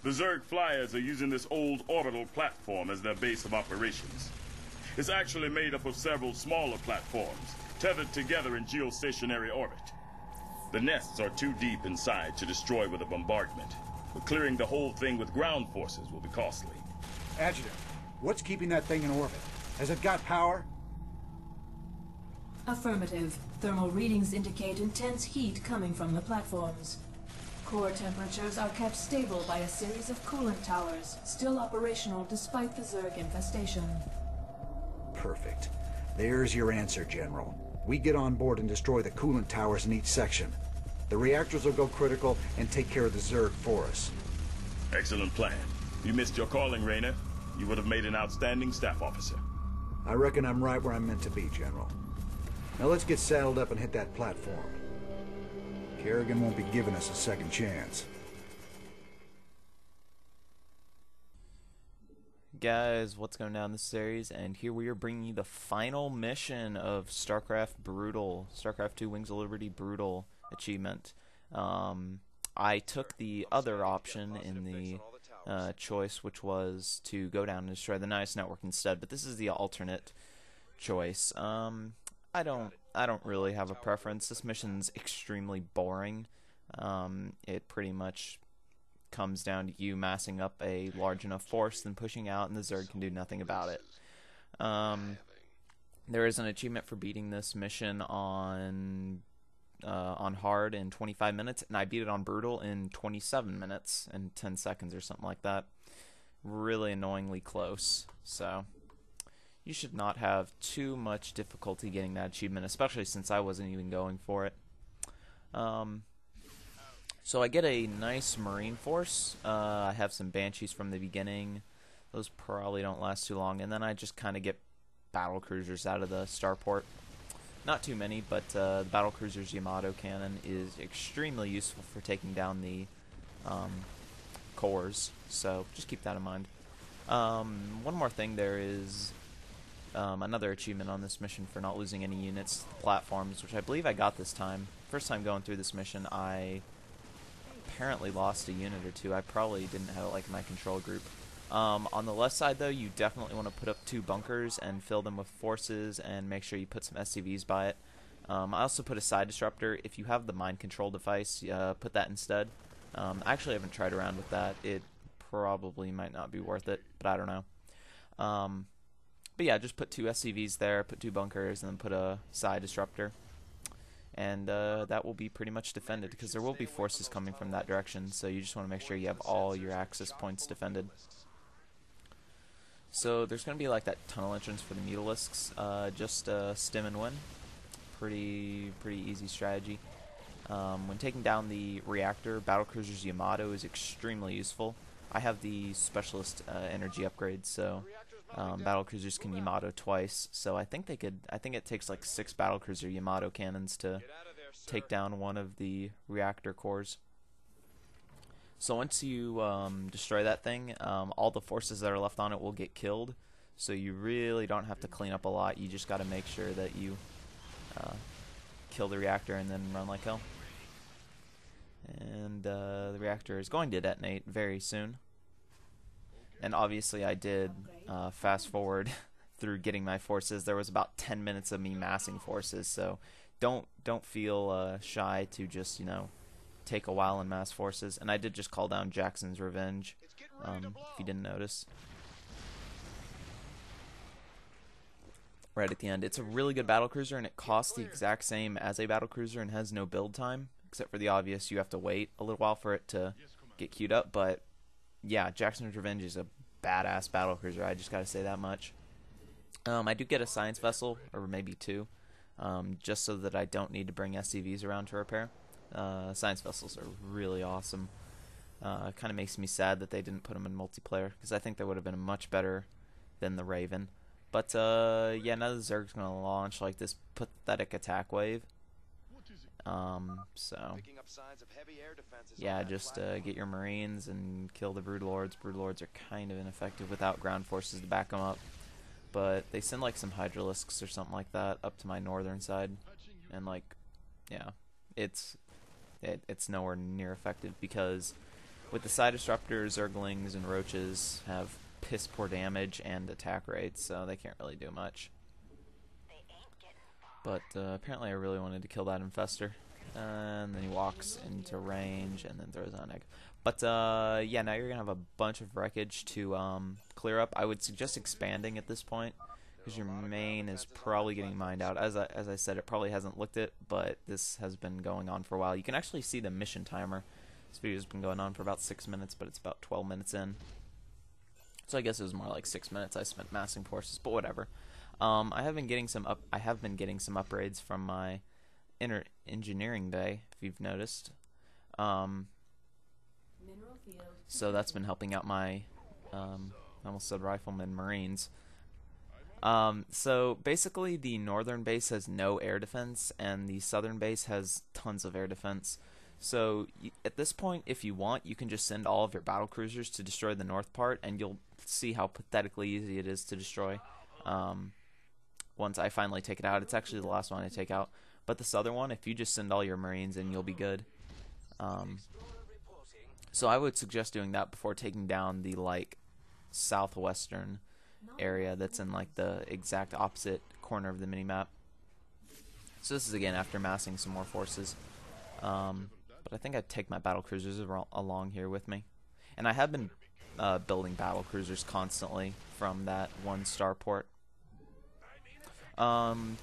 The Zerg flyers are using this old orbital platform as their base of operations. It's actually made up of several smaller platforms, tethered together in geostationary orbit. The nests are too deep inside to destroy with a bombardment, but clearing the whole thing with ground forces will be costly. Adjutant, what's keeping that thing in orbit? Has it got power? Affirmative. Thermal readings indicate intense heat coming from the platforms. Core temperatures are kept stable by a series of coolant towers, still operational despite the Zerg infestation. Perfect. There's your answer, General. We get on board and destroy the coolant towers in each section. The reactors will go critical and take care of the Zerg for us. Excellent plan. You missed your calling, Raynor. You would have made an outstanding staff officer. I reckon I'm right where I'm meant to be, General. Now let's get saddled up and hit that platform. Kerrigan won't be giving us a second chance. Guys, what's going down in this series? And here we are bringing you the final mission of StarCraft Brutal. StarCraft 2 Wings of Liberty Brutal achievement. I took the other option in the choice, which was to go down and destroy the NICE network instead, but this is the alternate choice. I don't really have a preference. This mission's extremely boring. It pretty much comes down to you massing up a large enough force, then pushing out, and the Zerg can do nothing about it. There is an achievement for beating this mission on hard in 25 minutes, and I beat it on brutal in 27 minutes and 10 seconds or something like that. Really annoyingly close. So you should not have too much difficulty getting that achievement, especially since I wasn't even going for it. So I get a nice Marine force. I have some Banshees from the beginning. Those probably don't last too long. And then I just kind of get battle cruisers out of the starport. Not too many, but the battle cruiser's Yamato cannon is extremely useful for taking down the cores. So just keep that in mind. One more thing, there is another achievement on this mission for not losing any units to the platforms, which I believe I got this time. First time going through this mission, I apparently lost a unit or two. I probably didn't have it like in my control group. On the left side, though, you definitely want to put up 2 bunkers and fill them with forces, and make sure you put some SCVs by it. I also put a side disruptor. If you have the mind control device, put that instead. I actually haven't tried around with that. It probably might not be worth it, but I don't know. But yeah, just put 2 SCVs there, put 2 bunkers, and then put a side disruptor. And that will be pretty much defended, because there will be forces coming from that direction, so you just want to make sure you have all your access points defended. So there's going to be like that tunnel entrance for the Mutalisks. Just stim and win. Pretty easy strategy. When taking down the reactor, Battlecruiser's Yamato is extremely useful. I have the specialist energy upgrade, so Battlecruisers can Yamato twice. So I think it takes like 6 Battlecruiser Yamato cannons to take down one of the reactor cores. So once you destroy that thing, all the forces that are left on it will get killed. So you really don't have to clean up a lot. You just got to make sure that you kill the reactor and then run like hell. And the reactor is going to detonate very soon. And obviously I did fast forward through getting my forces. There was about 10 minutes of me massing forces, so don't feel shy to just, take a while and mass forces. And I did just call down Jackson's Revenge, if you didn't notice. Right at the end. It's a really good battlecruiser, and it costs the exact same as a battlecruiser and has no build time, except for the obvious, you have to wait a little while for it to get queued up. But yeah, Jackson's Revenge is a badass battlecruiser, I just gotta say that much. I do get a science vessel, or maybe 2, just so that I don't need to bring SCVs around to repair. Science vessels are really awesome. It kind of makes me sad that they didn't put them in multiplayer, because I think they would have been much better than the Raven. But yeah, now the Zerg's going to launch like this pathetic attack wave. So yeah, just get your Marines and kill the Brood Lords. Brood Lords are kind of ineffective without ground forces to back them up. But they send like some Hydralisks or something like that up to my northern side, and like, yeah, it's nowhere near effective, because with the side disruptors, zerglings, and roaches have piss poor damage and attack rates, so they can't really do much. But apparently I really wanted to kill that infestor. And then he walks into range and then throws out an egg. But yeah, now you're going to have a bunch of wreckage to clear up. I would suggest expanding at this point, because your main is probably getting mined out. As I said, it probably hasn't looked it, but this has been going on for a while. You can actually see the mission timer. This video's been going on for about 6 minutes, but it's about 12 minutes in. So I guess it was more like 6 minutes I spent massing forces, but whatever. I have been getting some upgrades from my inner engineering bay, if you've noticed. So that's been helping out my I almost said riflemen marines. So basically the northern base has no air defense and the southern base has tons of air defense. So at this point, if you want, you can just send all of your battle cruisers to destroy the north part, and you'll see how pathetically easy it is to destroy. Once I finally take it out, it's actually the last one I take out. But the southern one, if you just send all your marines in, you'll be good. So I would suggest doing that before taking down the like southwestern area that's in like the exact opposite corner of the minimap. So this is again after massing some more forces. But I think I'd take my battle cruisers along here with me. And I have been building battle cruisers constantly from that one starport.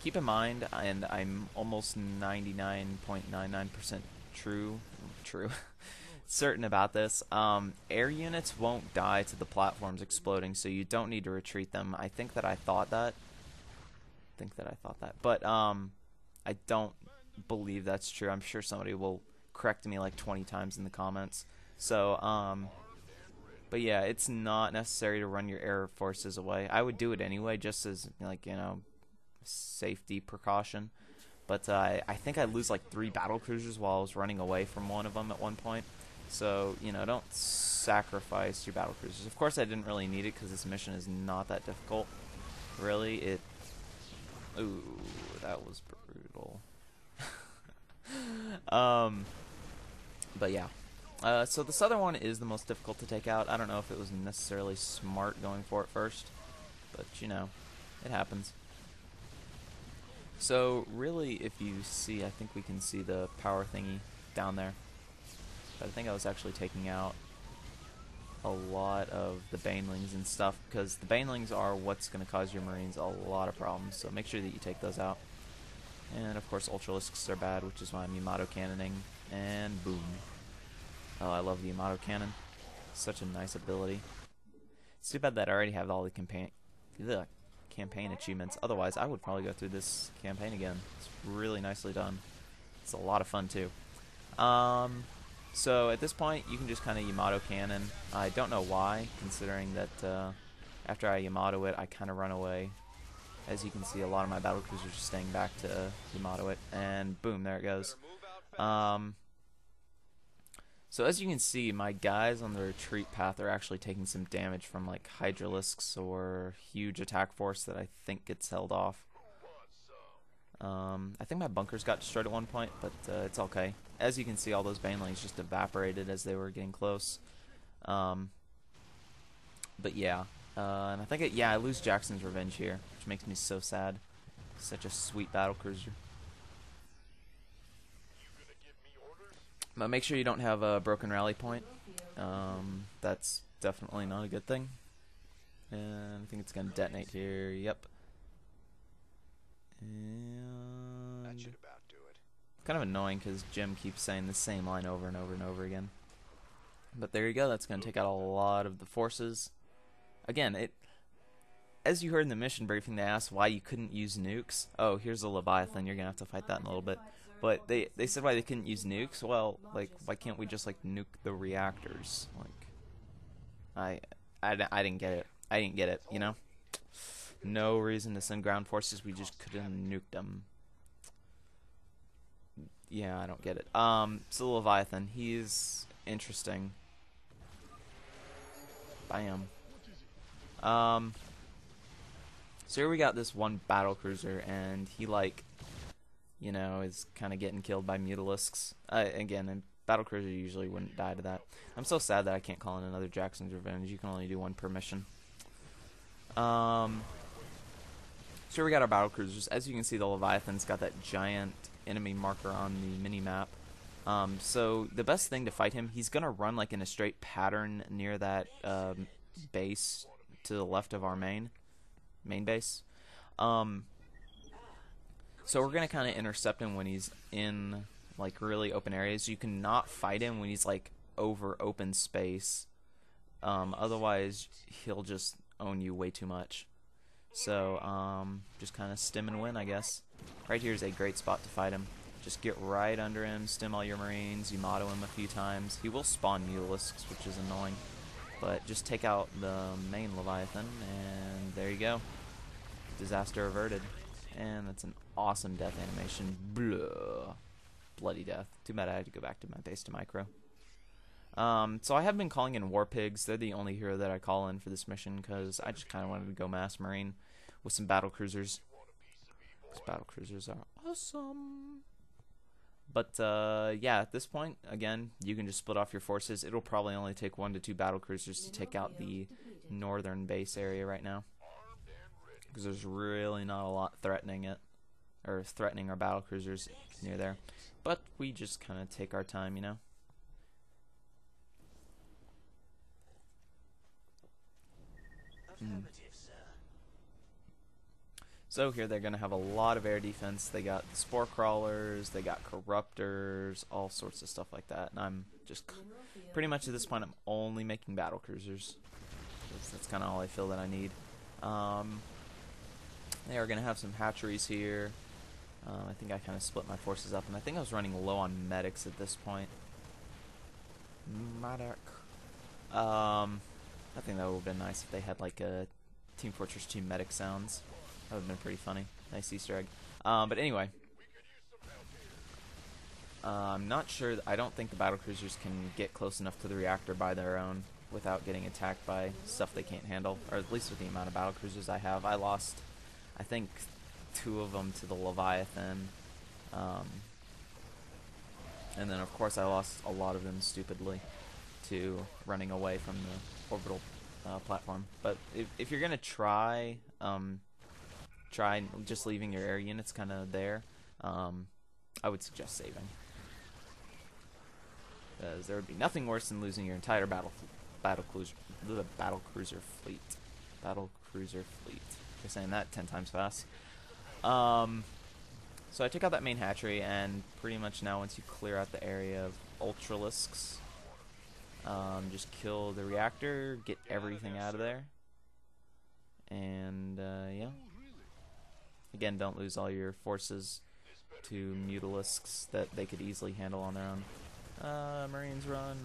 Keep in mind, and I'm almost 99.99% true, certain about this, air units won't die to the platforms exploding, so you don't need to retreat them. I think that I thought that. But, I don't believe that's true. I'm sure somebody will correct me like 20 times in the comments. So, but yeah, it's not necessary to run your air forces away. I would do it anyway, just as, like, you know, safety precaution. But I think I lose like 3 battle cruisers while I was running away from one of them at one point. So, you know, don't sacrifice your battle cruisers. Of course, I didn't really need it because this mission is not that difficult. Really, ooh, that was brutal. But yeah. So the southern one is the most difficult to take out. I don't know if it was necessarily smart going for it first, but you know, it happens. So really, if you see, I think we can see the power thingy down there. But I think I was actually taking out a lot of the banelings and stuff, because the banelings are what's going to cause your marines a lot of problems, so make sure that you take those out. And of course ultralisks are bad, which is why I'm Yamato cannoning, and boom. Oh, I love the Yamato cannon. Such a nice ability. It's too bad that I already have all the campaign achievements. Otherwise, I would probably go through this campaign again. It's really nicely done. It's a lot of fun too. So at this point, you can just kind of Yamato cannon. I don't know why, considering that after I Yamato it, I kind of run away. As you can see, a lot of my battle cruisers are staying back to Yamato it, and boom, there it goes. So as you can see, my guys on the retreat path are actually taking some damage from like hydralisks or huge attack force that I think gets held off. I think my bunkers got destroyed at one point, but it's okay. As you can see, all those banelings just evaporated as they were getting close. But yeah, and I think I lose Jackson's Revenge here, which makes me so sad. Such a sweet battle cruiser. But make sure you don't have a broken rally point. That's definitely not a good thing. And I think it's gonna detonate here. Yep. And that should about do it. Kind of annoying because Jim keeps saying the same line over and over and over again. But there you go. That's gonna take out a lot of the forces. Again, as you heard in the mission briefing, they asked why you couldn't use nukes. Oh, here's a Leviathan. You're gonna have to fight that in a little bit. But they said why they couldn't use nukes. Well, like, why can't we just like nuke the reactors? Like, I didn't get it. I didn't get it. You know, no reason to send ground forces. We just couldn't nuke them. Yeah, I don't get it. So Leviathan, he's interesting. Bam. So here we got this one battle cruiser, and he like, you know, is kind of getting killed by mutalisks. Again, Battlecruiser usually wouldn't die to that. I'm so sad that I can't call in another Jackson's Revenge. You can only do one per mission. So we got our Battlecruisers. As you can see, the Leviathan's got that giant enemy marker on the mini-map. So the best thing to fight him, he's going to run like in a straight pattern near that base to the left of our main base. So we're going to kind of intercept him when he's in like really open areas. You cannot fight him when he's like over open space. Otherwise, he'll just own you way too much. So just kind of stim and win, I guess. Right here is a great spot to fight him. Just get right under him, stim all your Marines, you motto him a few times. He will spawn Mutalisks, which is annoying. But just take out the main Leviathan, and there you go. Disaster averted. And that's an awesome death animation. Blah. Bloody death. Too bad I had to go back to my base to micro. So I have been calling in War Pigs. They're the only hero that I call in for this mission, because I just kind of wanted to go mass Marine with some Battlecruisers. These Battlecruisers are awesome. But yeah, at this point, again, you can just split off your forces. It'll probably only take 1 to 2 Battlecruisers to take out the northern base area right now, because there's really not a lot threatening it, or threatening our Battlecruisers near there. But we just kind of take our time, you know. So here they're going to have a lot of air defense. They got the Spore Crawlers, they got Corruptors, all sorts of stuff like that. And I'm just pretty much at this point I'm only making Battlecruisers. That's kind of all I feel that I need. They are going to have some hatcheries here. I think I kind of split my forces up, and I think I was running low on medics at this point. Medic. I think that would have been nice if they had like a Team Fortress 2 medic sounds. That would have been pretty funny. Nice Easter egg. But anyway. I'm not sure. I don't think the Battlecruisers can get close enough to the reactor by their own without getting attacked by stuff they can't handle. Or at least with the amount of Battlecruisers I have. I lost, I think, 2 of them to the Leviathan. And then, of course, I lost a lot of them stupidly to running away from the orbital platform. But if you're going to try just leaving your air units kind of there, I would suggest saving. Because there would be nothing worse than losing your entire battlecruiser fleet. Battlecruiser fleet. You're saying that 10 times fast. So I took out that main hatchery, and pretty much now once you clear out the area of Ultralisks, just kill the reactor, get everything out of there, and yeah. Again, don't lose all your forces to Mutalisks that they could easily handle on their own. Marines run.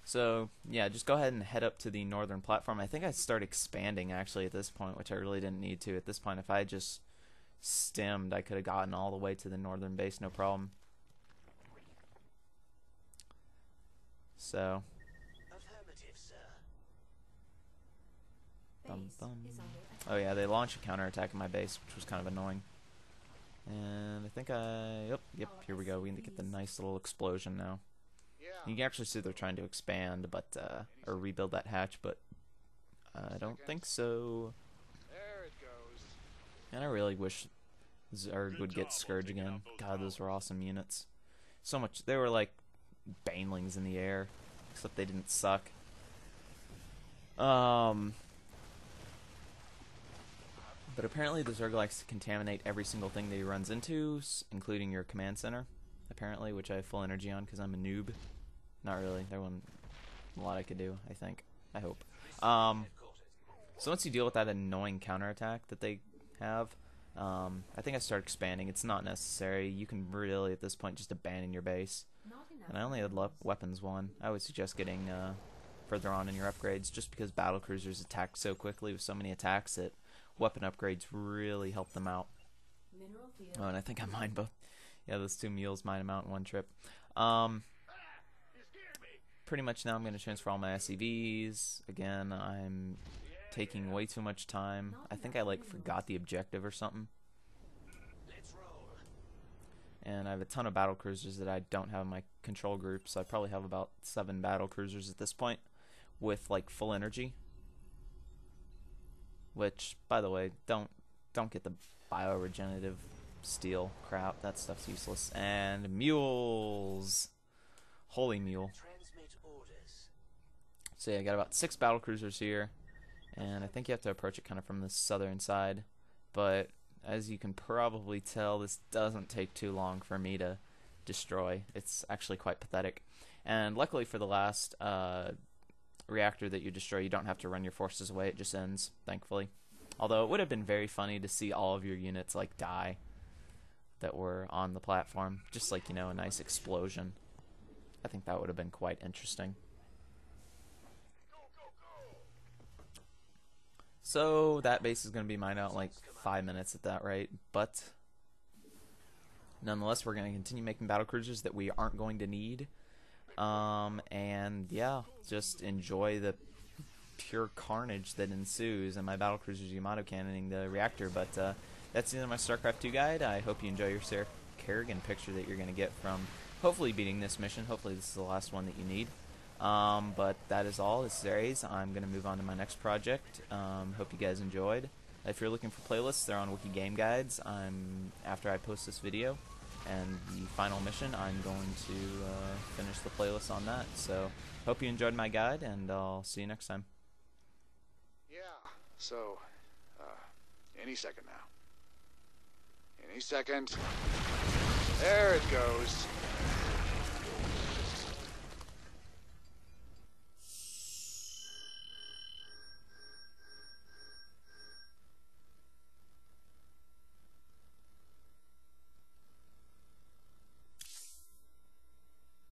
So yeah, just go ahead and head up to the northern platform. I think I start expanding actually at this point, which I really didn't need to. At this point, if I had just stemmed, I could have gotten all the way to the northern base, no problem. So. Oh yeah, they launched a counterattack in my base, which was kind of annoying. And I think yep, here we go. We need to get the nice little explosion now. You can actually see they're trying to expand, but or rebuild that hatch, but I don't think so. And I really wish Zerg would get Scourge again. God, those were awesome units. So much. They were like banelings in the air, except they didn't suck. But apparently the Zerg likes to contaminate every single thing that he runs into, including your command center, apparently, which I have full energy on because I'm a noob. Not really. There wasn't a lot I could do, I think. I hope. So once you deal with that annoying counterattack that they have, I think I start expanding. It's not necessary. You can really, at this point, just abandon your base. And I only had weapons 1. I would suggest getting further on in your upgrades, just because battlecruisers attack so quickly with so many attacks that weapon upgrades really help them out. Oh, and I think I mined both. Yeah, those 2 mules mine them out in one trip. Pretty much now I'm going to transfer all my SCVs. Again, I'm taking way too much time. I think I like forgot the objective or something. and I have a ton of battle cruisers that I don't have in my control group, so I probably have about 7 battle cruisers at this point with like full energy. Which, by the way, don't get the bioregenerative steel crap. That stuff's useless. And mules. Holy mule. So yeah, I got about 6 battle cruisers here, and I think you have to approach it kind of from the southern side. But as you can probably tell, this doesn't take too long for me to destroy. It's actually quite pathetic. And luckily for the last reactor that you destroy, you don't have to run your forces away. It just ends, thankfully. Although it would have been very funny to see all of your units like die that were on the platform. Just like, you know, a nice explosion. I think that would have been quite interesting. So that base is going to be mined out in like 5 minutes at that rate, but nonetheless, we're going to continue making battle cruisers that we aren't going to need. And yeah, just enjoy the pure carnage that ensues, and my battle cruisers Yamato cannoning the reactor. But that's the end of my StarCraft 2 guide. I hope you enjoy your Sarah Kerrigan picture that you're going to get from hopefully beating this mission. Hopefully this is the last one that you need. But that is all. This is Aries. I'm going to move on to my next project. Hope you guys enjoyed. If you're looking for playlists, they're on Wiki Game Guides. After I post this video and the final mission, I'm going to finish the playlist on that. So hope you enjoyed my guide, and I'll see you next time. Yeah, so, any second now. Any second. There it goes.